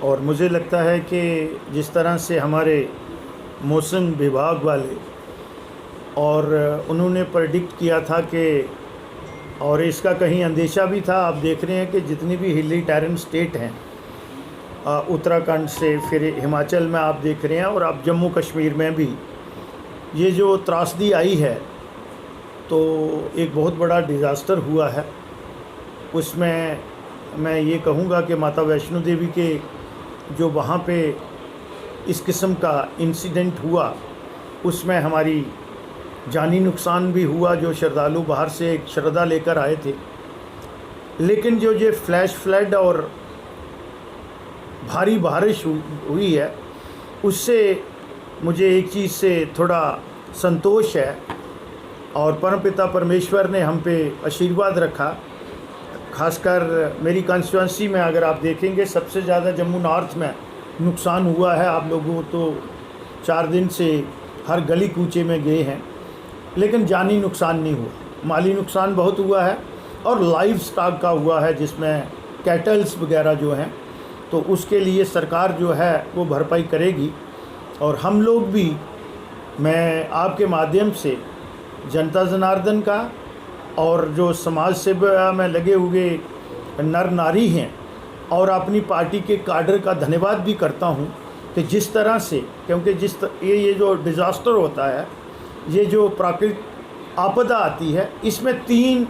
और मुझे लगता है कि जिस तरह से हमारे मौसम विभाग वाले और उन्होंने प्रेडिक्ट किया था कि, और इसका कहीं अंदेशा भी था, आप देख रहे हैं कि जितनी भी हिली टेरेन स्टेट हैं, उत्तराखंड से फिर हिमाचल में आप देख रहे हैं, और आप जम्मू कश्मीर में भी ये जो त्रासदी आई है, तो एक बहुत बड़ा डिज़ास्टर हुआ है। उसमें मैं ये कहूँगा कि माता वैष्णो देवी के जो वहाँ पे इस किस्म का इंसिडेंट हुआ, उसमें हमारी जानी नुकसान भी हुआ, जो श्रद्धालु बाहर से एक श्रद्धा लेकर आए थे। लेकिन जो ये फ्लैश फ्लड और भारी बारिश हुई है, उससे मुझे एक चीज़ से थोड़ा संतोष है, और परमपिता परमेश्वर ने हम पे आशीर्वाद रखा। खासकर मेरी कॉन्स्टिट्यूंसी में अगर आप देखेंगे, सबसे ज़्यादा जम्मू नॉर्थ में नुकसान हुआ है। आप लोगों तो 4 दिन से हर गली कूचे में गए हैं, लेकिन जानी नुकसान नहीं हुआ। माली नुकसान बहुत हुआ है और लाइव स्टॉक का हुआ है, जिसमें कैटल्स वगैरह जो हैं, तो उसके लिए सरकार जो है वो भरपाई करेगी। और हम लोग भी, मैं आपके माध्यम से जनता जनार्दन का और जो समाज सेवा में लगे हुए नर नारी हैं और अपनी पार्टी के काडर का धन्यवाद भी करता हूं कि जिस तरह से, क्योंकि ये जो डिज़ास्टर होता है, ये जो प्राकृतिक आपदा आती है, इसमें 3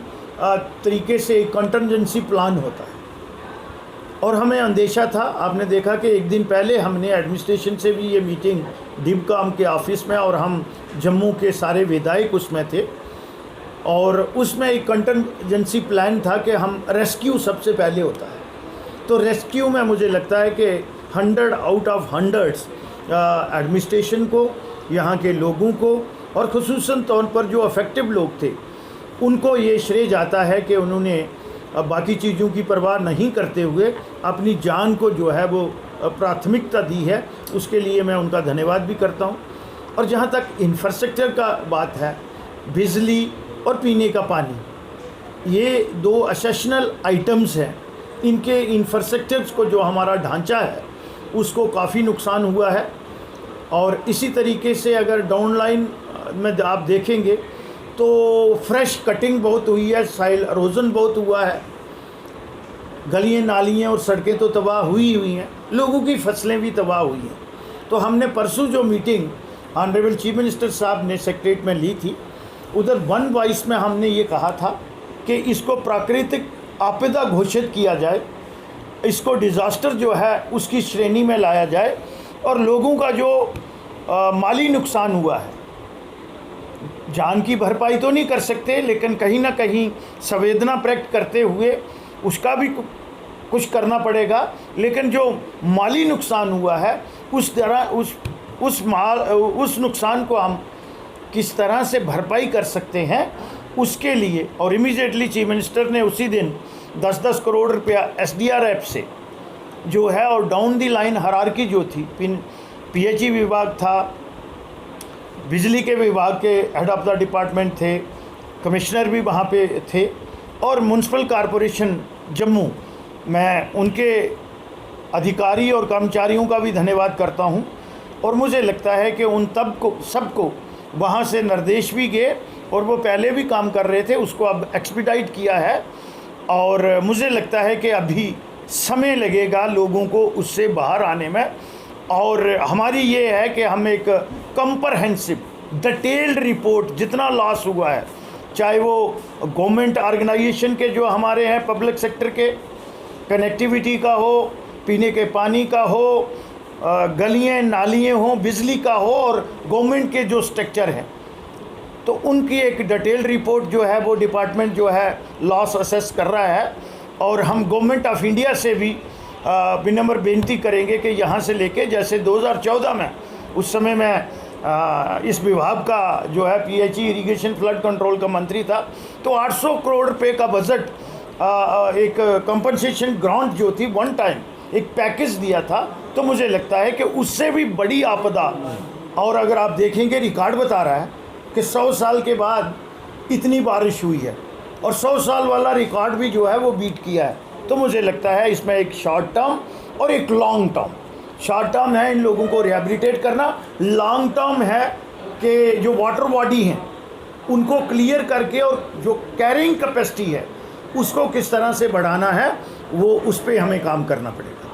तरीके से कंटिजेंसी प्लान होता है। और हमें अंदेशा था, आपने देखा कि एक दिन पहले हमने एडमिनिस्ट्रेशन से भी ये मीटिंग डिबकाम के ऑफिस में, और हम जम्मू के सारे विधायक उसमें थे, और उसमें एक कंटिजेंसी प्लान था कि हम रेस्क्यू सबसे पहले होता है। तो रेस्क्यू में मुझे लगता है कि 100 आउट ऑफ 100 एडमिनिस्ट्रेशन को, यहाँ के लोगों को, और ख़ुसूसन तौर पर जो अफेक्टिव लोग थे, उनको ये श्रेय जाता है कि उन्होंने बाकी चीज़ों की परवाह नहीं करते हुए अपनी जान को जो है वो प्राथमिकता दी है। उसके लिए मैं उनका धन्यवाद भी करता हूँ। और जहाँ तक इंफ्रास्ट्रक्चर का बात है, बिजली और पीने का पानी, ये 2 एसेंशियल आइटम्स हैं। इनके इंफ्रास्ट्रक्चर्स को, जो हमारा ढांचा है, उसको काफ़ी नुकसान हुआ है। और इसी तरीके से अगर डाउन लाइन में आप देखेंगे तो फ्रेश कटिंग बहुत हुई है, साइल एरोजन बहुत हुआ है, गलियाँ नालियाँ और सड़कें तो तबाह हुई हैं, लोगों की फसलें भी तबाह हुई हैं। तो हमने परसों जो मीटिंग ऑनरेबल चीफ मिनिस्टर साहब ने सेक्रेटरीट में ली थी, उधर 1 वॉइस में हमने ये कहा था कि इसको प्राकृतिक आपदा घोषित किया जाए, इसको डिज़ास्टर जो है उसकी श्रेणी में लाया जाए, और लोगों का जो माली नुकसान हुआ है, जान की भरपाई तो नहीं कर सकते, लेकिन कहीं ना कहीं संवेदना प्रकट करते हुए उसका भी कुछ करना पड़ेगा। लेकिन जो माली नुकसान हुआ है, उस नुकसान को हम किस तरह से भरपाई कर सकते हैं, उसके लिए। और इमीडिएटली चीफ मिनिस्टर ने उसी दिन 10-10 करोड़ रुपया SDRF से जो है, और डाउन दी लाइन हायरार्की जो थी, PHE विभाग था, बिजली के विभाग के हेड ऑफ द डिपार्टमेंट थे, कमिश्नर भी वहाँ पे थे, और म्यूनसिपल कॉरपोरेशन जम्मू, मैं उनके अधिकारी और कर्मचारियों का भी धन्यवाद करता हूँ। और मुझे लगता है कि उन सबको वहाँ से निर्देश भी गए, और वो पहले भी काम कर रहे थे, उसको अब एक्सपीडाइट किया है। और मुझे लगता है कि अभी समय लगेगा लोगों को उससे बाहर आने में। और हमारी ये है कि हम एक कंप्रहेंसिव डिटेल्ड रिपोर्ट, जितना लॉस हुआ है, चाहे वो गवर्नमेंट ऑर्गेनाइजेशन के जो हमारे हैं, पब्लिक सेक्टर के, कनेक्टिविटी का हो, पीने के पानी का हो, गलियाँ नालियाँ हों, बिजली का हो, और गवर्नमेंट के जो स्ट्रक्चर हैं, तो उनकी एक डिटेल्ड रिपोर्ट जो है वो डिपार्टमेंट जो है लॉस असेस कर रहा है। और हम गवर्नमेंट ऑफ इंडिया से भी विनम्र बेनती करेंगे कि यहाँ से लेके, जैसे 2014 में, उस समय मैं इस विभाग का जो है PHE इरिगेशन फ्लड कंट्रोल का मंत्री था, तो 800 करोड़ रुपए का बजट, एक कंपनसेशन ग्रांट जो थी, 1 टाइम एक पैकेज दिया था। तो मुझे लगता है कि उससे भी बड़ी आपदा, और अगर आप देखेंगे रिकॉर्ड बता रहा है कि 100 साल के बाद इतनी बारिश हुई है, और 100 साल वाला रिकॉर्ड भी जो है वो बीट किया है। तो मुझे लगता है इसमें एक शॉर्ट टर्म और एक लॉन्ग टर्म। शॉर्ट टर्म है इन लोगों को रिहैबिलिटेट करना, लॉन्ग टर्म है कि जो वाटर बॉडी हैं उनको क्लियर करके और जो कैरिंग कैपेसिटी है उसको किस तरह से बढ़ाना है, वो उस पर हमें काम करना पड़ेगा।